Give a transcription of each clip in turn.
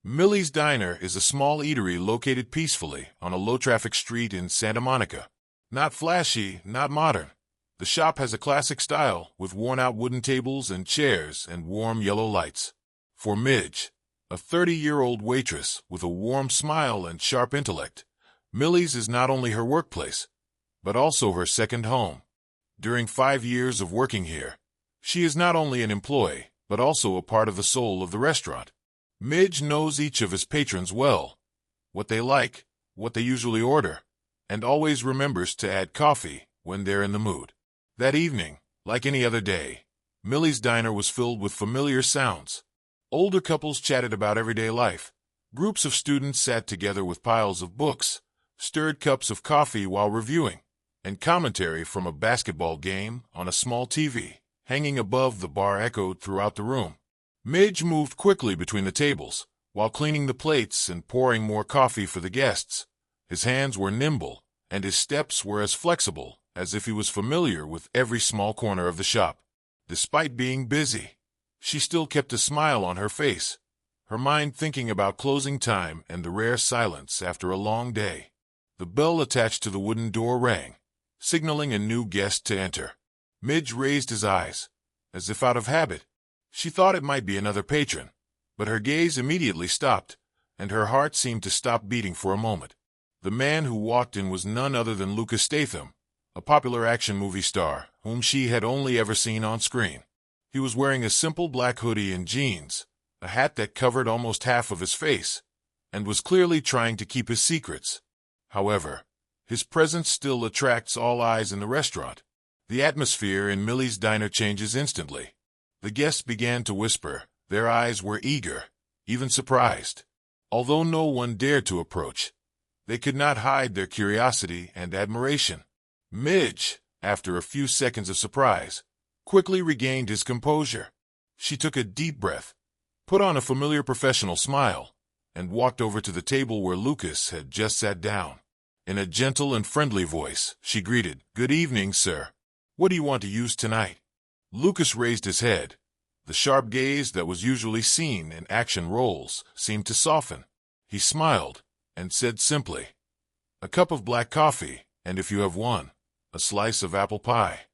Millie's Diner is a small eatery located peacefully on a low-traffic street in Santa Monica. Not flashy, not modern. The shop has a classic style with worn-out wooden tables and chairs and warm yellow lights. For Midge, a 30-year-old waitress with a warm smile and sharp intellect, Millie's is not only her workplace, but also her second home. During 5 years of working here, she is not only an employee, but also a part of the soul of the restaurant. Midge knows each of his patrons well, what they like, what they usually order, and always remembers to add coffee when they're in the mood. That evening, like any other day, Millie's Diner was filled with familiar sounds. Older couples chatted about everyday life. Groups of students sat together with piles of books, stirred cups of coffee while reviewing, and commentary from a basketball game on a small TV hanging above the bar echoed throughout the room. Midge moved quickly between the tables, while cleaning the plates and pouring more coffee for the guests. His hands were nimble, and his steps were as flexible as if he was familiar with every small corner of the shop. Despite being busy, she still kept a smile on her face, her mind thinking about closing time and the rare silence after a long day. The bell attached to the wooden door rang, signaling a new guest to enter. Midge raised his eyes, as if out of habit. She thought it might be another patron, but her gaze immediately stopped, and her heart seemed to stop beating for a moment. The man who walked in was none other than Lucas Statham, a popular action movie star whom she had only ever seen on screen. He was wearing a simple black hoodie and jeans, a hat that covered almost half of his face, and was clearly trying to keep his secrets. However, his presence still attracts all eyes in the restaurant. The atmosphere in Millie's Diner changes instantly. The guests began to whisper. Their eyes were eager, even surprised. Although no one dared to approach, they could not hide their curiosity and admiration. Midge, after a few seconds of surprise, quickly regained his composure. She took a deep breath, put on a familiar professional smile, and walked over to the table where Lucas had just sat down. In a gentle and friendly voice, she greeted, "Good evening, sir. What do you want to use tonight?" Lucas raised his head. The sharp gaze that was usually seen in action roles seemed to soften. He smiled and said simply, "A cup of black coffee, and if you have one, a slice of apple pie."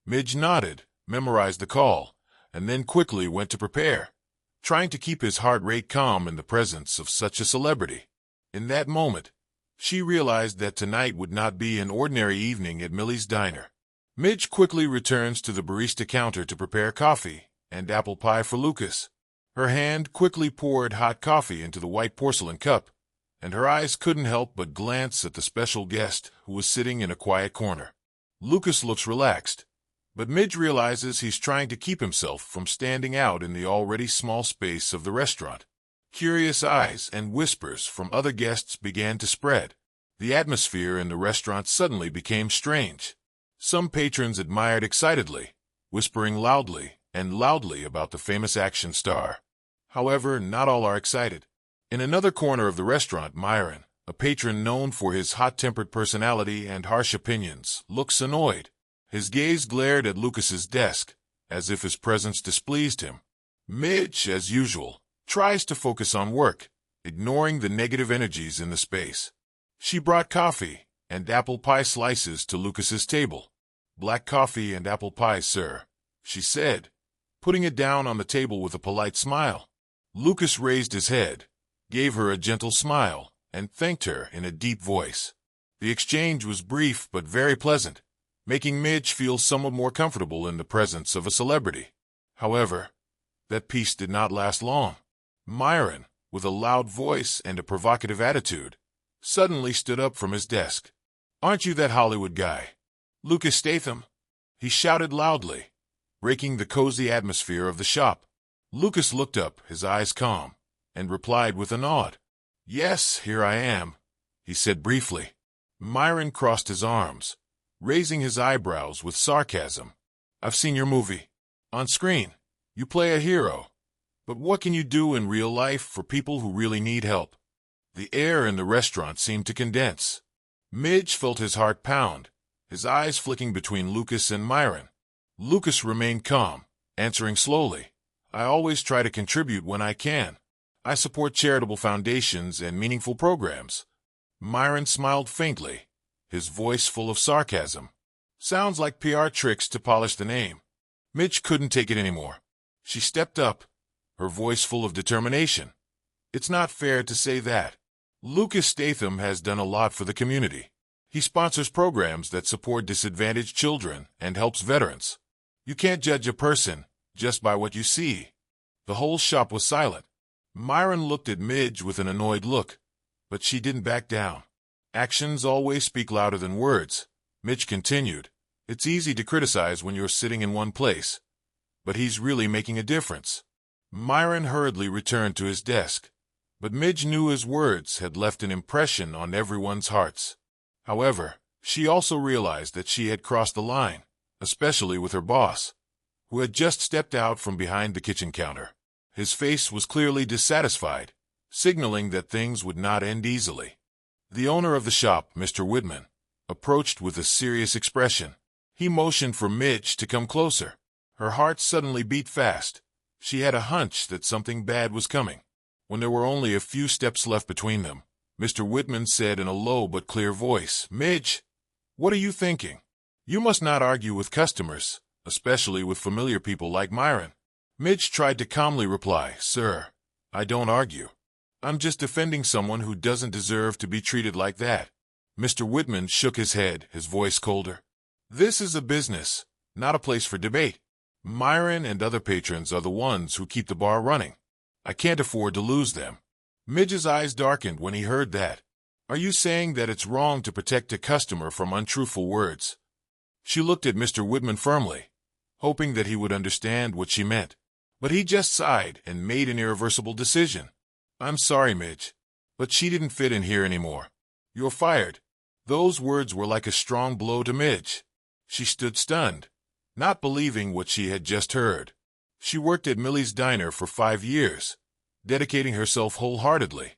Midge nodded, memorized the call, and then quickly went to prepare, trying to keep his heart rate calm in the presence of such a celebrity. In that moment, she realized that tonight would not be an ordinary evening at Millie's Diner. Midge quickly returns to the barista counter to prepare coffee and apple pie for Lucas. Her hand quickly poured hot coffee into the white porcelain cup, and her eyes couldn't help but glance at the special guest who was sitting in a quiet corner. Lucas looks relaxed, but Midge realizes he's trying to keep himself from standing out in the already small space of the restaurant. Curious eyes and whispers from other guests began to spread. The atmosphere in the restaurant suddenly became strange. Some patrons admired excitedly, whispering loudly and loudly about the famous action star. However, not all are excited. In another corner of the restaurant, Myron, a patron known for his hot-tempered personality and harsh opinions, looks annoyed. His gaze glared at Lucas's desk, as if his presence displeased him. Midge, as usual, tries to focus on work, ignoring the negative energies in the space. She brought coffee and apple pie slices to Lucas's table. "Black coffee and apple pie, sir," she said, putting it down on the table with a polite smile. Lucas raised his head, gave her a gentle smile, and thanked her in a deep voice. The exchange was brief but very pleasant, making Midge feel somewhat more comfortable in the presence of a celebrity. However, that peace did not last long. Myron, with a loud voice and a provocative attitude, suddenly stood up from his desk. "Aren't you that Hollywood guy, Lucas Statham?" he shouted loudly, breaking the cozy atmosphere of the shop. Lucas looked up, his eyes calm, and replied with a nod. "Yes, here I am," he said briefly. Myron crossed his arms, raising his eyebrows with sarcasm. "I've seen your movie. On screen, you play a hero. But what can you do in real life for people who really need help?" The air in the restaurant seemed to condense. Midge felt his heart pound, his eyes flicking between Lucas and Myron. Lucas remained calm, answering slowly, "I always try to contribute when I can. I support charitable foundations and meaningful programs. Myron smiled faintly, his voice full of sarcasm. Sounds like PR tricks to polish the name. Midge couldn't take it anymore. She stepped up, her voice full of determination. It's not fair to say that. Lucas Statham has done a lot for the community. He sponsors programs that support disadvantaged children and helps veterans. You can't judge a person just by what you see. The whole shop was silent. Myron looked at Midge with an annoyed look, but she didn't back down. Actions always speak louder than words. Midge continued. It's easy to criticize when you're sitting in one place, but he's really making a difference. Myron hurriedly returned to his desk, but Midge knew his words had left an impression on everyone's hearts. However, she also realized that she had crossed the line, especially with her boss, who had just stepped out from behind the kitchen counter. His face was clearly dissatisfied, signaling that things would not end easily. The owner of the shop, Mr. Whitman, approached with a serious expression. He motioned for Midge to come closer. Her heart suddenly beat fast. She had a hunch that something bad was coming. When there were only a few steps left between them, Mr. Whitman said in a low but clear voice, "Midge, what are you thinking? You must not argue with customers, especially with familiar people like Myron." Midge tried to calmly reply, "Sir, I don't argue. I'm just defending someone who doesn't deserve to be treated like that." Mr. Whitman shook his head, his voice colder. "This is a business, not a place for debate. Myron and other patrons are the ones who keep the bar running. I can't afford to lose them." Midge's eyes darkened when he heard that. "Are you saying that it's wrong to protect a customer from untruthful words?" She looked at Mr. Whitman firmly, hoping that he would understand what she meant. But he just sighed and made an irreversible decision. "I'm sorry, Midge, but she didn't fit in here anymore. You're fired." Those words were like a strong blow to Midge. She stood stunned, not believing what she had just heard. She worked at Millie's Diner for 5 years, dedicating herself wholeheartedly,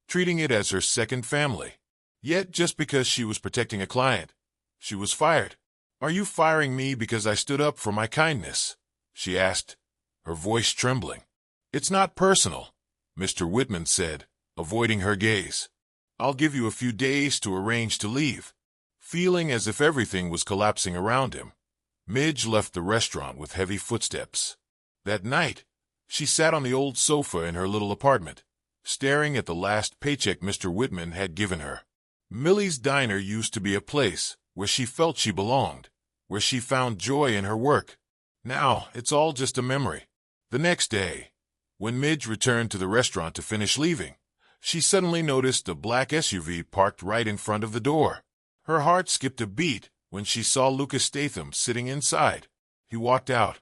treating it as her second family. Yet just because she was protecting a client, she was fired. "Are you firing me because I stood up for my kindness?" she asked, her voice trembling. "It's not personal," Mr. Whitman said, avoiding her gaze. "I'll give you a few days to arrange to leave." Feeling as if everything was collapsing around him, Midge left the restaurant with heavy footsteps. That night, she sat on the old sofa in her little apartment, staring at the last paycheck Mr. Whitman had given her. Millie's Diner used to be a place where she felt she belonged, where she found joy in her work. Now, it's all just a memory. The next day, when Midge returned to the restaurant to finish leaving, she suddenly noticed a black SUV parked right in front of the door. Her heart skipped a beat when she saw Lucas Statham sitting inside. He walked out,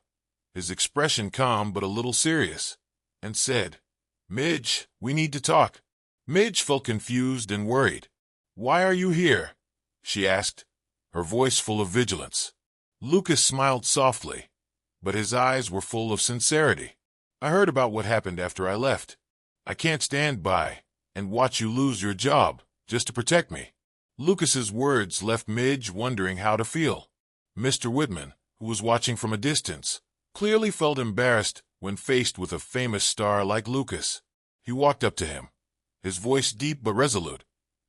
his expression calm but a little serious, and said, "Midge, we need to talk." Midge felt confused and worried. "Why are you here?" she asked, her voice full of vigilance. Lucas smiled softly, but his eyes were full of sincerity. "I heard about what happened after I left. I can't stand by and watch you lose your job just to protect me." Lucas's words left Midge wondering how to feel. Mr. Whitman, who was watching from a distance, clearly felt embarrassed when faced with a famous star like Lucas. He walked up to him, his voice deep but resolute.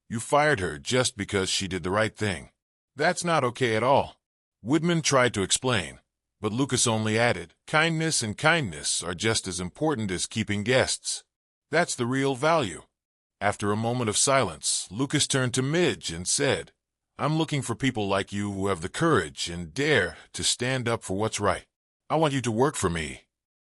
"You fired her just because she did the right thing. That's not okay at all." Whitman tried to explain, but Lucas only added, "Kindness and kindness are just as important as keeping guests. That's the real value." After a moment of silence, Lucas turned to Midge and said, "I'm looking for people like you who have the courage and dare to stand up for what's right. I want you to work for me."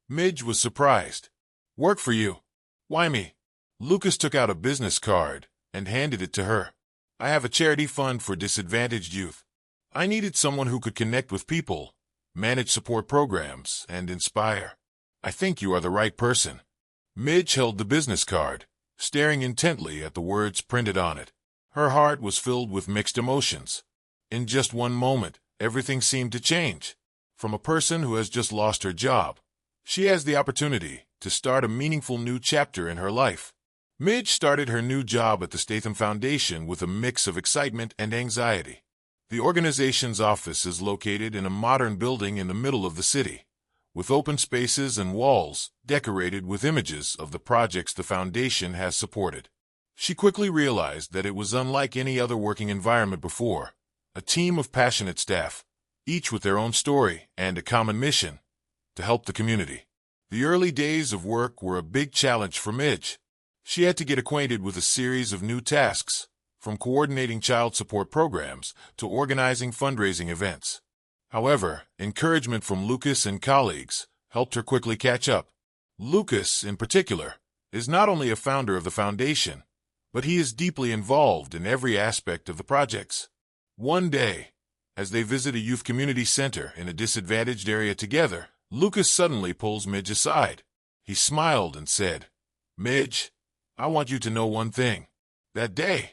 Midge was surprised. "Work for you? Why me?" Lucas took out a business card and handed it to her. "I have a charity fund for disadvantaged youth. I needed someone who could connect with people, manage support programs, and inspire. I think you are the right person." Midge held the business card, staring intently at the words printed on it. Her heart was filled with mixed emotions. In just one moment, everything seemed to change. From a person who has just lost her job, she has the opportunity to start a meaningful new chapter in her life. Midge started her new job at the Statham Foundation with a mix of excitement and anxiety. The organization's office is located in a modern building in the middle of the city, with open spaces and walls decorated with images of the projects the foundation has supported. She quickly realized that it was unlike any other working environment before. A team of passionate staff, each with their own story and a common mission to help the community. The early days of work were a big challenge for Midge. She had to get acquainted with a series of new tasks, from coordinating child support programs to organizing fundraising events. However, encouragement from Lucas and colleagues helped her quickly catch up. Lucas, in particular, is not only a founder of the foundation, but he is deeply involved in every aspect of the projects. One day, as they visit a youth community center in a disadvantaged area together, Lucas suddenly pulls Midge aside. He smiled and said, "Midge, I want you to know one thing. That day,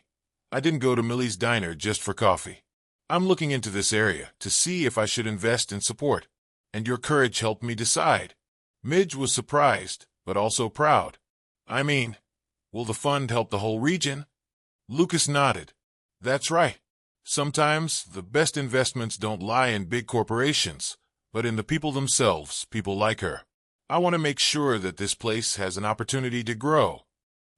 I didn't go to Millie's Diner just for coffee. I'm looking into this area to see if I should invest in support, and your courage helped me decide." Midge was surprised, but also proud. "I mean, will the fund help the whole region?" Lucas nodded. "That's right. Sometimes the best investments don't lie in big corporations, but in the people themselves, people like her. I want to make sure that this place has an opportunity to grow."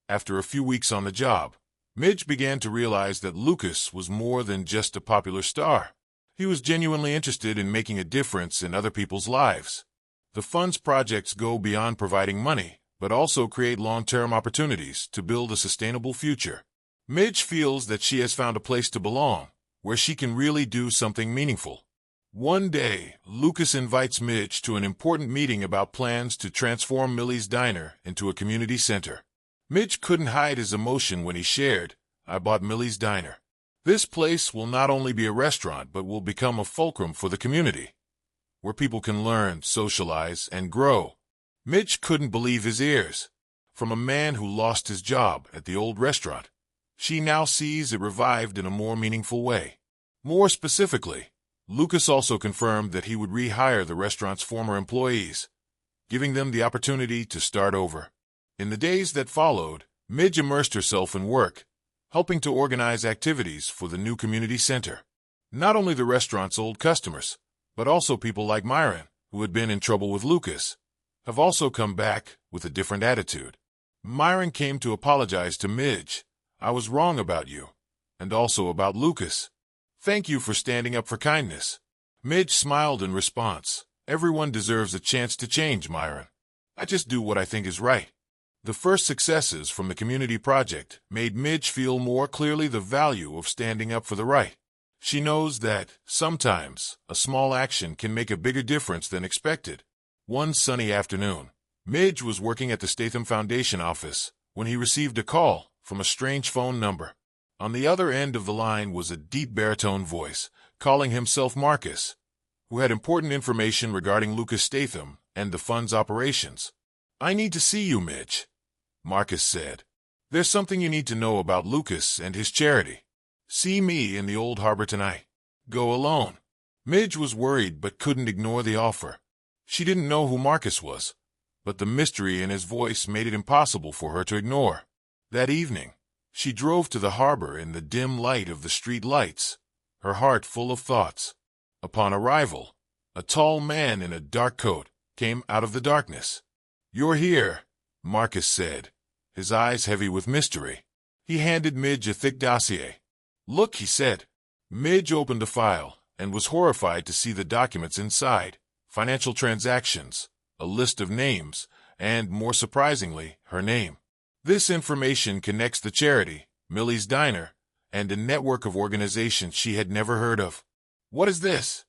After a few weeks on the job, Midge began to realize that Lucas was more than just a popular star. He was genuinely interested in making a difference in other people's lives. The fund's projects go beyond providing money, but also create long-term opportunities to build a sustainable future. Midge feels that she has found a place to belong, where she can really do something meaningful. One day, Lucas invites Midge to an important meeting about plans to transform Millie's Diner into a community center. Midge couldn't hide his emotion when he shared, "I bought Millie's Diner. This place will not only be a restaurant but will become a fulcrum for the community, where people can learn, socialize, and grow." Midge couldn't believe his ears. From a man who lost his job at the old restaurant, she now sees it revived in a more meaningful way. More specifically, Lucas also confirmed that he would rehire the restaurant's former employees, giving them the opportunity to start over. In the days that followed, Midge immersed herself in work, helping to organize activities for the new community center. Not only the restaurant's old customers, but also people like Myron, who had been in trouble with Lucas, have also come back with a different attitude. Myron came to apologize to Midge. "I was wrong about you, and also about Lucas. Thank you for standing up for kindness." Midge smiled in response. "Everyone deserves a chance to change, Myron. I just do what I think is right." The first successes from the community project made Midge feel more clearly the value of standing up for the right. She knows that, sometimes, a small action can make a bigger difference than expected. One sunny afternoon, Midge was working at the Statham Foundation office when he received a call from a strange phone number. On the other end of the line was a deep baritone voice, calling himself Marcus, who had important information regarding Lucas Statham and the fund's operations. "I need to see you, Midge," Marcus said. "There's something you need to know about Lucas and his charity. See me in the Old Harbor tonight. Go alone." Midge was worried but couldn't ignore the offer. She didn't know who Marcus was, but the mystery in his voice made it impossible for her to ignore. That evening, she drove to the harbor in the dim light of the street lights, her heart full of thoughts. Upon arrival, a tall man in a dark coat came out of the darkness. "You're here," Marcus said, his eyes heavy with mystery. He handed Midge a thick dossier. "Look," he said. Midge opened the file and was horrified to see the documents inside: financial transactions, a list of names, and, more surprisingly, her name. This information connects the charity, Millie's Diner, and a network of organizations she had never heard of. "What is this?"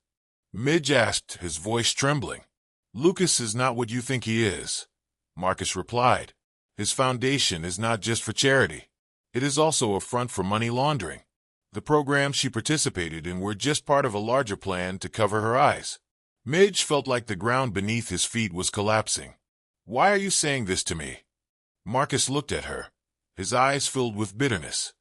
Midge asked, his voice trembling. "Lucas is not what you think he is," Marcus replied. "His foundation is not just for charity. It is also a front for money laundering. The programs she participated in were just part of a larger plan to cover her eyes." Midge felt like the ground beneath his feet was collapsing. "Why are you saying this to me?" Marcus looked at her, his eyes filled with bitterness.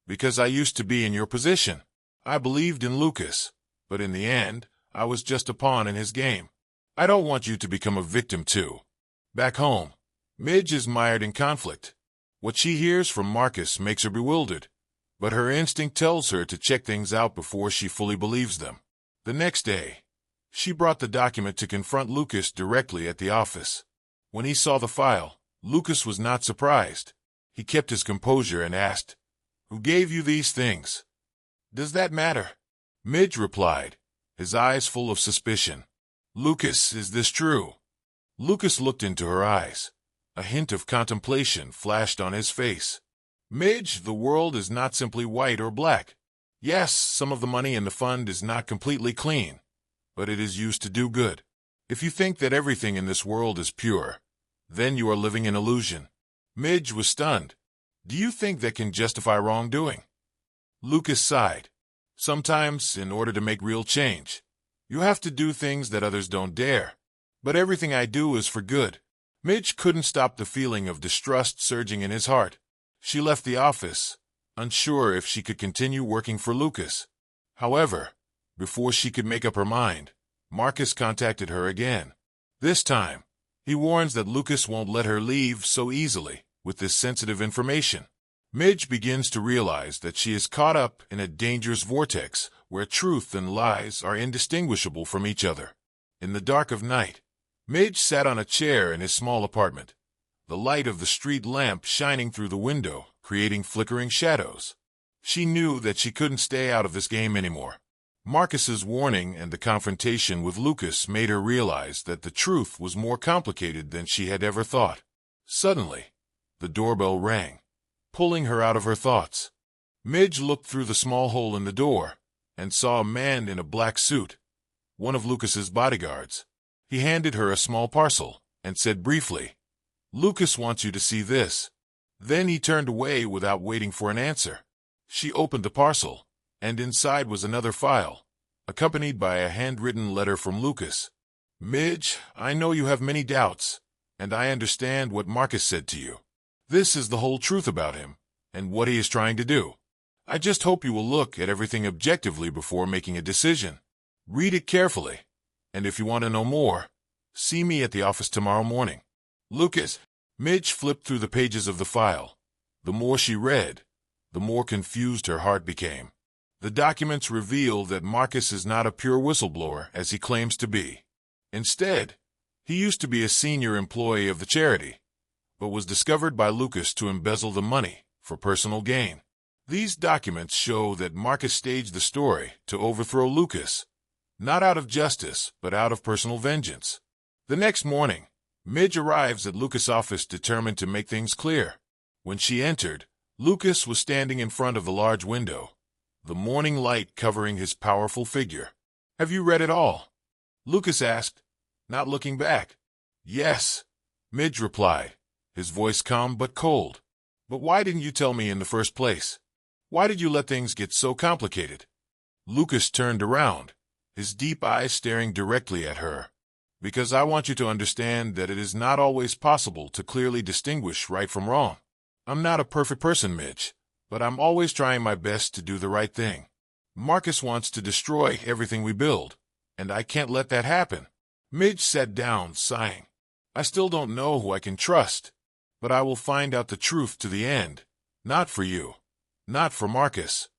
"Because I used to be in your position. I believed in Lucas, but in the end, I was just a pawn in his game. I don't want you to become a victim too." Back home, Midge is mired in conflict. What she hears from Marcus makes her bewildered, but her instinct tells her to check things out before she fully believes them. The next day, She brought the document to confront Lucas directly at the office. When he saw the file, Lucas was not surprised. He kept his composure and asked, "Who gave you these things?" "Does that matter?" Midge replied, his eyes full of suspicion. "Lucas, is this true?" Lucas looked into her eyes. A hint of contemplation flashed on his face. "Midge, the world is not simply white or black. Yes, some of the money in the fund is not completely clean, but it is used to do good. If you think that everything in this world is pure, then you are living in illusion." Midge was stunned. "Do you think that can justify wrongdoing?" Lucas sighed. "Sometimes, in order to make real change, you have to do things that others don't dare. But everything I do is for good." Midge couldn't stop the feeling of distrust surging in his heart. She left the office, unsure if she could continue working for Lucas. However, before she could make up her mind, Marcus contacted her again. This time, he warns that Lucas won't let her leave so easily with this sensitive information. Midge begins to realize that she is caught up in a dangerous vortex where truth and lies are indistinguishable from each other. In the dark of night, Midge sat on a chair in his small apartment, the light of the street lamp shining through the window, creating flickering shadows. She knew that she couldn't stay out of this game anymore. Marcus's warning and the confrontation with Lucas made her realize that the truth was more complicated than she had ever thought. Suddenly, the doorbell rang, pulling her out of her thoughts. Midge looked through the small hole in the door and saw a man in a black suit, one of Lucas's bodyguards. He handed her a small parcel and said briefly, "Lucas wants you to see this." Then he turned away without waiting for an answer. She opened the parcel, and inside was another file, accompanied by a handwritten letter from Lucas. "Midge, I know you have many doubts, and I understand what Marcus said to you. This is the whole truth about him, and what he is trying to do. I just hope you will look at everything objectively before making a decision. Read it carefully, and if you want to know more, see me at the office tomorrow morning. Lucas." Midge flipped through the pages of the file. The more she read, the more confused her heart became. The documents reveal that Marcus is not a pure whistleblower as he claims to be. Instead, he used to be a senior employee of the charity, but was discovered by Lucas to embezzle the money for personal gain. These documents show that Marcus staged the story to overthrow Lucas, not out of justice, but out of personal vengeance. The next morning, Midge arrives at Lucas' office determined to make things clear. When she entered, Lucas was standing in front of the large window, the morning light covering his powerful figure. "Have you read it all?" Lucas asked, not looking back. "Yes," Midge replied, his voice calm but cold. "But why didn't you tell me in the first place? Why did you let things get so complicated?" Lucas turned around, his deep eyes staring directly at her. "Because I want you to understand that it is not always possible to clearly distinguish right from wrong. I'm not a perfect person, Midge, but I'm always trying my best to do the right thing. Marcus wants to destroy everything we build, and I can't let that happen." Midge sat down, sighing. "I still don't know who I can trust, but I will find out the truth to the end, not for you, not for Marcus,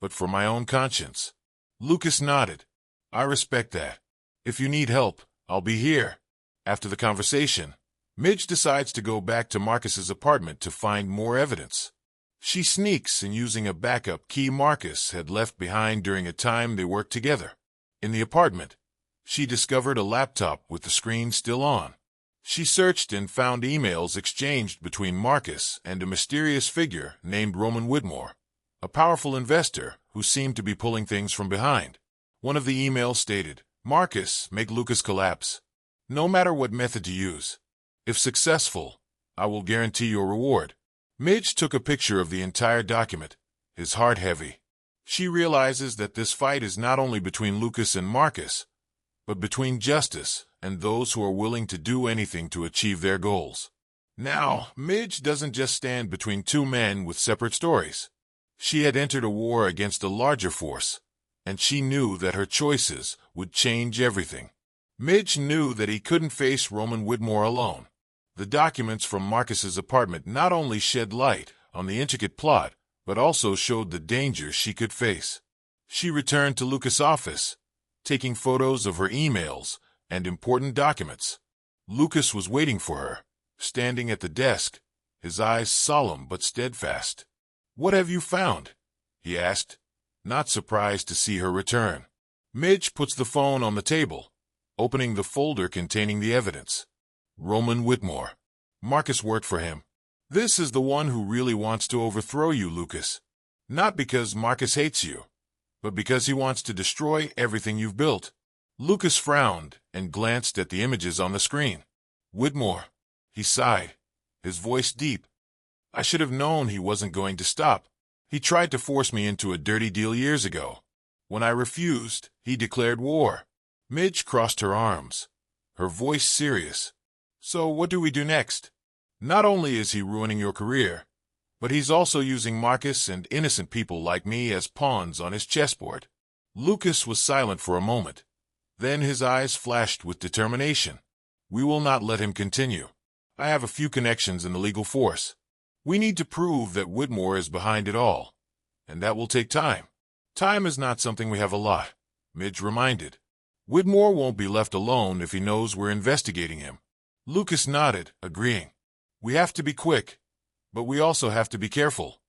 but for my own conscience." Lucas nodded. "I respect that. If you need help, I'll be here." After the conversation, Midge decides to go back to Marcus's apartment to find more evidence. She sneaks in using a backup key Marcus had left behind during a time they worked together. In the apartment, she discovered a laptop with the screen still on. She searched and found emails exchanged between Marcus and a mysterious figure named Roman Whitmore, a powerful investor who seemed to be pulling things from behind. One of the emails stated, "Marcus, make Lucas collapse. No matter what method you use. If successful, I will guarantee your reward." Midge took a picture of the entire document, his heart heavy. She realizes that this fight is not only between Lucas and Marcus, but between justice and those who are willing to do anything to achieve their goals. Now, Midge doesn't just stand between two men with separate stories. She had entered a war against a larger force, and she knew that her choices would change everything. Midge knew that he couldn't face Roman Whitmore alone. The documents from Marcus's apartment not only shed light on the intricate plot, but also showed the danger she could face. She returned to Lucas' office, taking photos of her emails and important documents. Lucas was waiting for her, standing at the desk, his eyes solemn but steadfast. "What have you found?" he asked, not surprised to see her return. Midge puts the phone on the table, opening the folder containing the evidence. Roman Whitmore. Marcus worked for him. This is the one who really wants to overthrow you, Lucas. Not because Marcus hates you, but because he wants to destroy everything you've built. Lucas frowned and glanced at the images on the screen. Whitmore. He sighed, his voice deep. I should have known he wasn't going to stop. He tried to force me into a dirty deal years ago. When I refused, he declared war. Midge crossed her arms, her voice serious. So what do we do next? Not only is he ruining your career, but he's also using Marcus and innocent people like me as pawns on his chessboard. Lucas was silent for a moment. Then his eyes flashed with determination. We will not let him continue. I have a few connections in the legal force. We need to prove that Whitmore is behind it all, and that will take time. Time is not something we have a lot, Midge reminded. Whitmore won't be left alone if he knows we're investigating him. Lucas nodded, agreeing. We have to be quick, but we also have to be careful.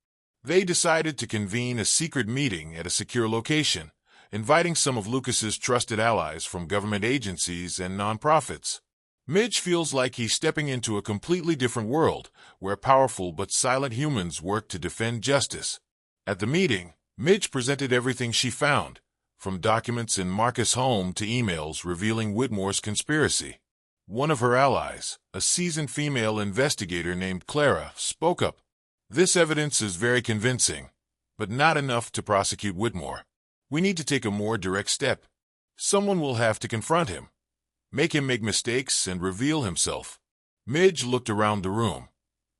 They decided to convene a secret meeting at a secure location, inviting some of Lucas's trusted allies from government agencies and nonprofits. Midge feels like he's stepping into a completely different world, where powerful but silent humans work to defend justice. At the meeting, Midge presented everything she found, from documents in Marcus' home to emails revealing Whitmore's conspiracy. One of her allies, a seasoned female investigator named Clara, spoke up. This evidence is very convincing, but not enough to prosecute Whitmore. We need to take a more direct step. Someone will have to confront him, make him make mistakes and reveal himself. Midge looked around the room.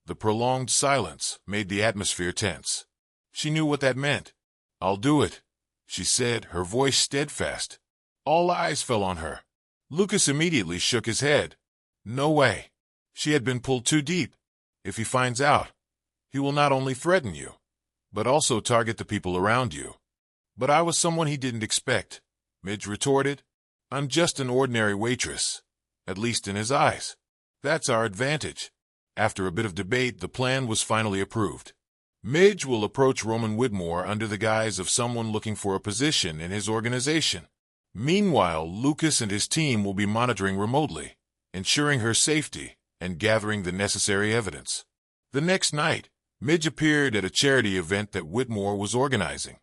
The prolonged silence made the atmosphere tense. She knew what that meant. I'll do it, she said, her voice steadfast. All eyes fell on her. Lucas immediately shook his head. No way. She had been pulled too deep. If he finds out, he will not only threaten you, but also target the people around you. But I was someone he didn't expect, Midge retorted. I'm just an ordinary waitress, at least in his eyes. That's our advantage. After a bit of debate, the plan was finally approved. Midge will approach Roman Whitmore under the guise of someone looking for a position in his organization. Meanwhile, Lucas and his team will be monitoring remotely, ensuring her safety and gathering the necessary evidence. The next night, Midge appeared at a charity event that Whitmore was organizing.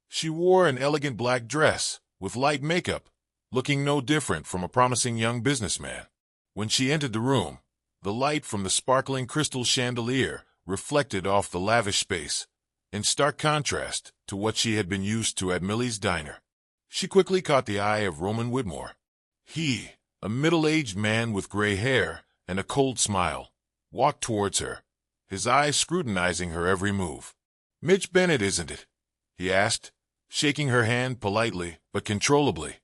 She wore an elegant black dress with light makeup, looking no different from a promising young businessman. When she entered the room, the light from the sparkling crystal chandelier reflected off the lavish space, in stark contrast to what she had been used to at Millie's diner. She quickly caught the eye of Roman Whitmore. He, a middle-aged man with gray hair and a cold smile, walked towards her, his eyes scrutinizing her every move. Mitch Bennett, isn't it? He asked, shaking her hand politely but controllably.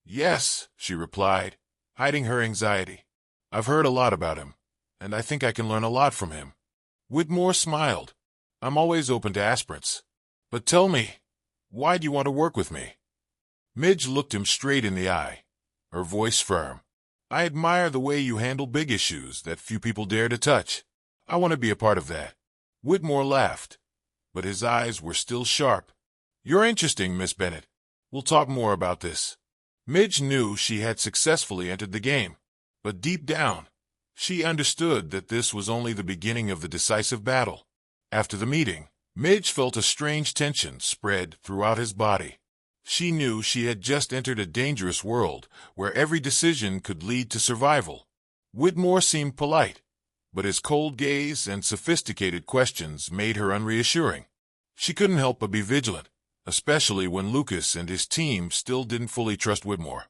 Yes, she replied, hiding her anxiety. I've heard a lot about him, and I think I can learn a lot from him. Whitmore smiled. I'm always open to aspirants. But tell me, why do you want to work with me? Midge looked him straight in the eye, her voice firm. I admire the way you handle big issues that few people dare to touch. I want to be a part of that. Whitmore laughed, but his eyes were still sharp. You're interesting, Miss Bennett. We'll talk more about this. Midge knew she had successfully entered the game, but deep down, she understood that this was only the beginning of the decisive battle. After the meeting, Midge felt a strange tension spread throughout his body. She knew she had just entered a dangerous world where every decision could lead to survival. Whitmore seemed polite, but his cold gaze and sophisticated questions made her unreassuring. She couldn't help but be vigilant, especially when Lucas and his team still didn't fully trust Whitmore.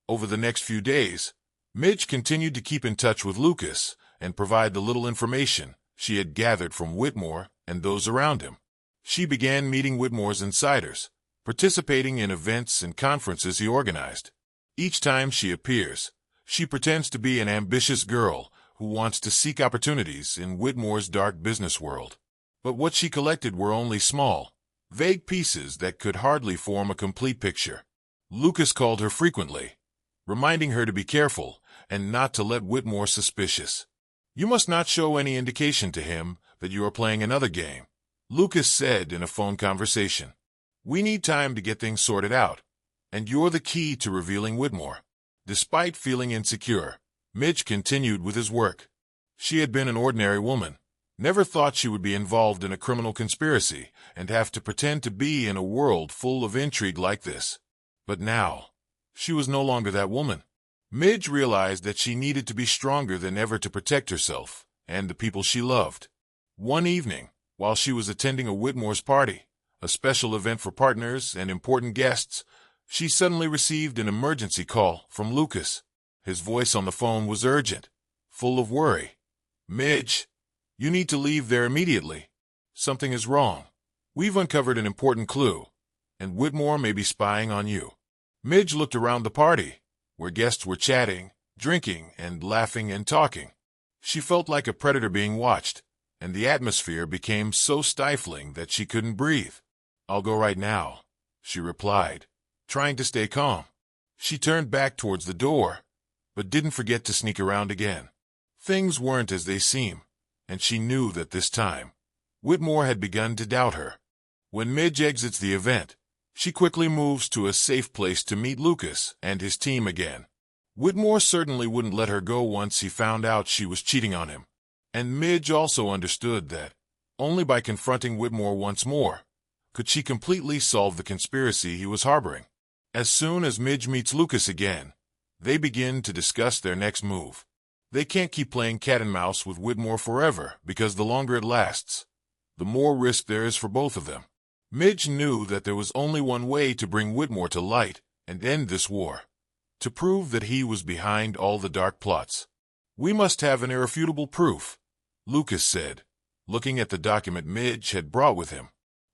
Over the next few days, Midge continued to keep in touch with Lucas and provide the little information she had gathered from Whitmore and those around him. She began meeting Whitmore's insiders, participating in events and conferences he organized. Each time she appears, she pretends to be an ambitious girl who wants to seek opportunities in Whitmore's dark business world. But what she collected were only small, vague pieces that could hardly form a complete picture. Lucas called her frequently, reminding her to be careful and not to let Whitmore suspicious. You must not show any indication to him that you are playing another game, Lucas said in a phone conversation. We need time to get things sorted out, and you're the key to revealing Whitmore. Despite feeling insecure, Midge continued with his work. She had been an ordinary woman, never thought she would be involved in a criminal conspiracy and have to pretend to be in a world full of intrigue like this. But now, she was no longer that woman. Midge realized that she needed to be stronger than ever to protect herself and the people she loved. One evening, while she was attending a Whitmore's party, a special event for partners and important guests, she suddenly received an emergency call from Lucas. His voice on the phone was urgent, full of worry. Midge, you need to leave there immediately. Something is wrong. We've uncovered an important clue, and Whitmore may be spying on you. Midge looked around the party, where guests were chatting, drinking, and laughing and talking. She felt like a predator being watched, and the atmosphere became so stifling that she couldn't breathe. I'll go right now, she replied, trying to stay calm. She turned back towards the door, but didn't forget to sneak around again. Things weren't as they seemed, and she knew that this time, Whitmore had begun to doubt her. When Midge exits the event, she quickly moves to a safe place to meet Lucas and his team again. Whitmore certainly wouldn't let her go once he found out she was cheating on him. And Midge also understood that, only by confronting Whitmore once more, could she completely solve the conspiracy he was harboring. As soon as Midge meets Lucas again, they begin to discuss their next move. They can't keep playing cat and mouse with Whitmore forever because the longer it lasts, the more risk there is for both of them. Midge knew that there was only one way to bring Whitmore to light and end this war, to prove that he was behind all the dark plots. We must have an irrefutable proof, Lucas said, looking at the document Midge had brought with him.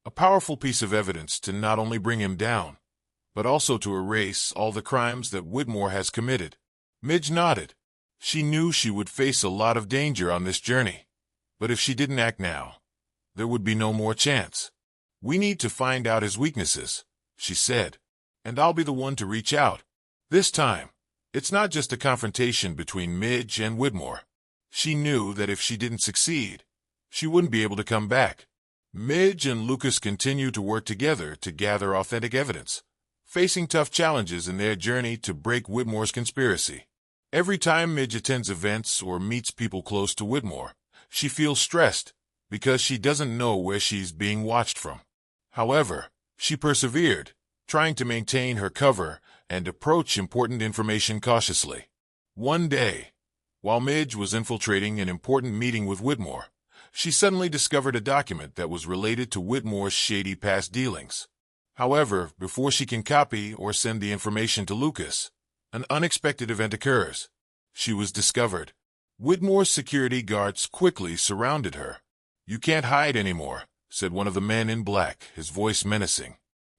A powerful piece of evidence to not only bring him down, but also to erase all the crimes that Whitmore has committed. Midge nodded. She knew she would face a lot of danger on this journey, but if she didn't act now, there would be no more chance. We need to find out his weaknesses, she said, and I'll be the one to reach out. This time, it's not just a confrontation between Midge and Whitmore. She knew that if she didn't succeed, she wouldn't be able to come back. Midge and Lucas continue to work together to gather authentic evidence, facing tough challenges in their journey to break Whitmore's conspiracy. Every time Midge attends events or meets people close to Whitmore, she feels stressed because she doesn't know where she's being watched from. However, she persevered, trying to maintain her cover and approach important information cautiously. One day, while Midge was infiltrating an important meeting with Whitmore, she suddenly discovered a document that was related to Whitmore's shady past dealings. However, before she can copy or send the information to Lucas, an unexpected event occurs. She was discovered. Whitmore's security guards quickly surrounded her. You can't hide anymore, said one of the men in black, his voice menacing.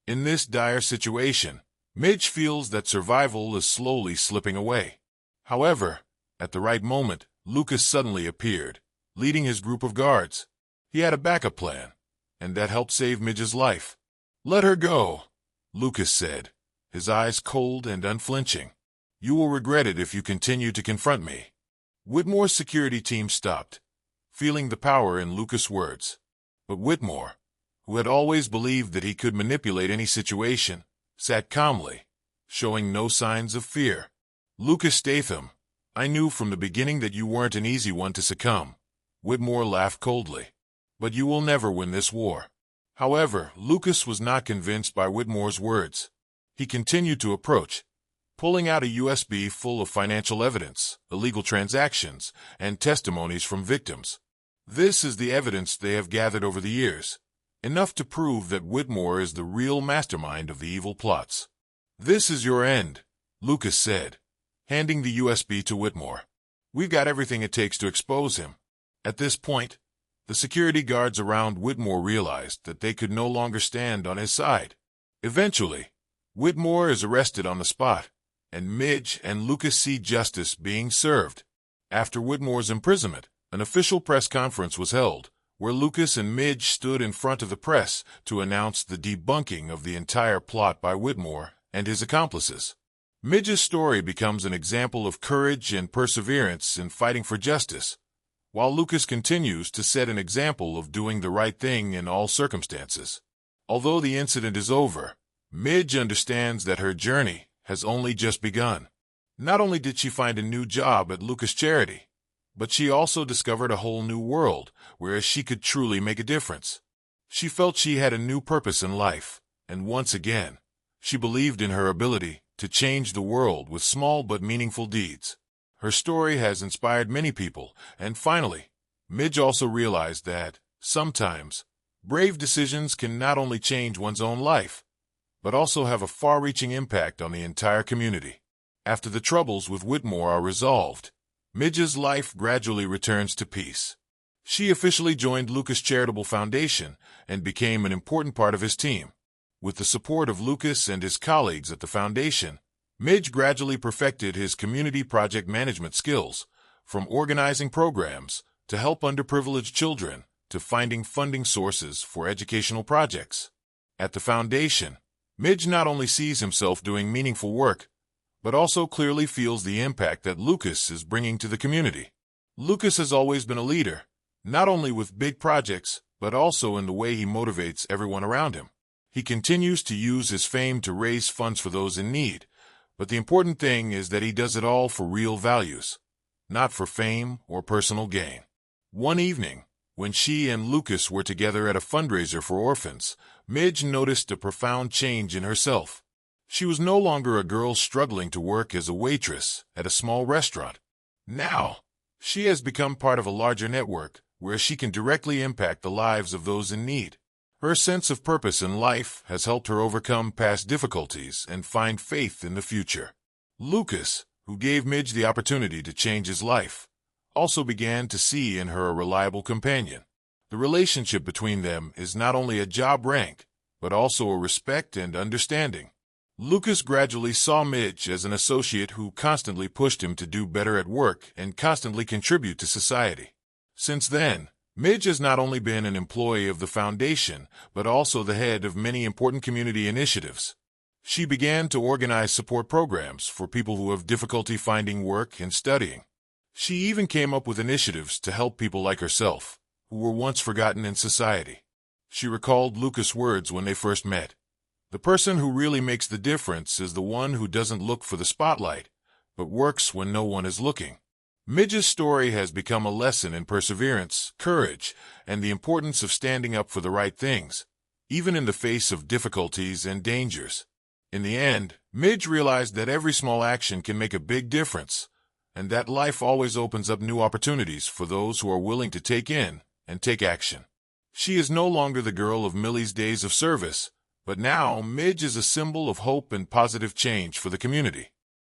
In this dire situation, Midge feels that survival is slowly slipping away. However, at the right moment, Lucas suddenly appeared, leading his group of guards. He had a backup plan, and that helped save Midge's life. Let her go, Lucas said, his eyes cold and unflinching. You will regret it if you continue to confront me. Whitmore's security team stopped, feeling the power in Lucas' words. But Whitmore, who had always believed that he could manipulate any situation, sat calmly, showing no signs of fear. Lucas Statham, I knew from the beginning that you weren't an easy one to succumb. Whitmore laughed coldly. But you will never win this war. However, Lucas was not convinced by Whitmore's words. He continued to approach, pulling out a USB full of financial evidence, illegal transactions, and testimonies from victims. This is the evidence they have gathered over the years, enough to prove that Whitmore is the real mastermind of the evil plots. This is your end, Lucas said, handing the USB to Whitmore. We've got everything it takes to expose him. At this point, the security guards around Whitmore realized that they could no longer stand on his side. Eventually, Whitmore is arrested on the spot, and Midge and Lucas see justice being served. After Whitmore's imprisonment, an official press conference was held, where Lucas and Midge stood in front of the press to announce the debunking of the entire plot by Whitmore and his accomplices. Midge's story becomes an example of courage and perseverance in fighting for justice, while Lucas continues to set an example of doing the right thing in all circumstances. Although the incident is over, Midge understands that her journey has only just begun. Not only did she find a new job at Lucas Charity, but she also discovered a whole new world where she could truly make a difference. She felt she had a new purpose in life, and once again, she believed in her ability to change the world with small but meaningful deeds. Her story has inspired many people, and finally, Midge also realized that, sometimes, brave decisions can not only change one's own life, but also have a far-reaching impact on the entire community. After the troubles with Whitmore are resolved, Midge's life gradually returns to peace. She officially joined Lucas Charitable Foundation and became an important part of his team. With the support of Lucas and his colleagues at the foundation, Midge gradually perfected his community project management skills, from organizing programs to help underprivileged children to finding funding sources for educational projects. At the foundation, Midge not only sees himself doing meaningful work, but also clearly feels the impact that Lucas is bringing to the community. Lucas has always been a leader, not only with big projects, but also in the way he motivates everyone around him. He continues to use his fame to raise funds for those in need, but the important thing is that he does it all for real values, not for fame or personal gain. One evening, when she and Lucas were together at a fundraiser for orphans, Midge noticed a profound change in herself. She was no longer a girl struggling to work as a waitress at a small restaurant. Now, she has become part of a larger network where she can directly impact the lives of those in need. Her sense of purpose in life has helped her overcome past difficulties and find faith in the future. Lucas, who gave Midge the opportunity to change his life, also began to see in her a reliable companion. The relationship between them is not only a job rank, but also a respect and understanding. Lucas gradually saw Midge as an associate who constantly pushed him to do better at work and constantly contribute to society. Since then, Midge has not only been an employee of the foundation, but also the head of many important community initiatives. She began to organize support programs for people who have difficulty finding work and studying. She even came up with initiatives to help people like herself, who were once forgotten in society. She recalled Lucas' words when they first met. The person who really makes the difference is the one who doesn't look for the spotlight, but works when no one is looking. Midge's story has become a lesson in perseverance, courage, and the importance of standing up for the right things, even in the face of difficulties and dangers. In the end, Midge realized that every small action can make a big difference, and that life always opens up new opportunities for those who are willing to take in and take action. She is no longer the girl of Millie's days of service, but now Midge is a symbol of hope and positive change for the community.